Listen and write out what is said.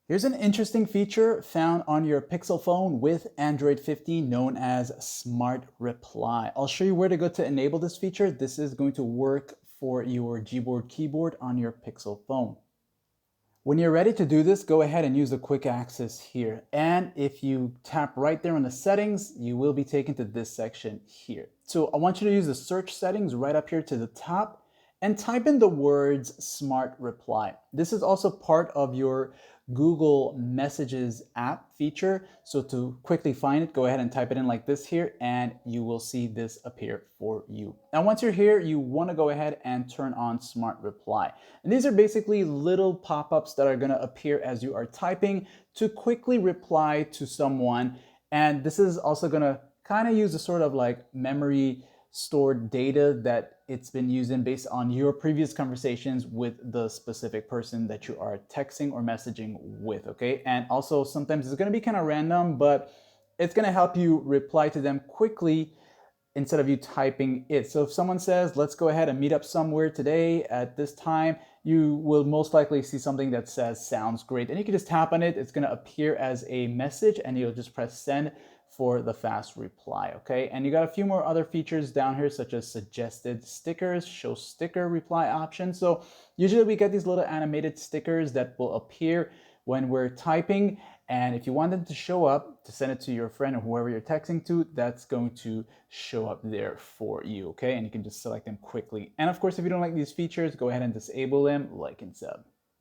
Here's an interesting feature found on your Pixel phone with Android 15 known as Smart Reply. I'll show you where to go to enable this feature. This is going to work for your Gboard keyboard on your Pixel phone. When you're ready to do this, go ahead and use the quick access here. And if you tap right there on the settings, you will be taken to this section here. So I want you to use the search settings right up here to the top and type in the words Smart Reply. This is also part of your Google Messages app feature. So to quickly find it, go ahead and type it in like this here, and you will see this appear for you. Now, once you're here, you want to go ahead and turn on Smart Reply. And these are basically little pop-ups that are going to appear as you are typing to quickly reply to someone. And this is also going to kind of use a sort of like memory stored data that it's been using based on your previous conversations with the specific person that you are texting or messaging with, okay? And also sometimes it's gonna be kind of random, but it's gonna help you reply to them quickly instead of you typing it. So if someone says, let's go ahead and meet up somewhere today at this time, you will most likely see something that says, sounds great. And you can just tap on it. It's gonna appear as a message and you'll just press send for the fast reply, okay? And you got a few more other features down here, such as suggested stickers, show sticker reply option. So usually we get these little animated stickers that will appear when we're typing. And if you want them to show up, to send it to your friend or whoever you're texting to, that's going to show up there for you, okay? And you can just select them quickly. And of course, if you don't like these features, go ahead and disable them, like and sub.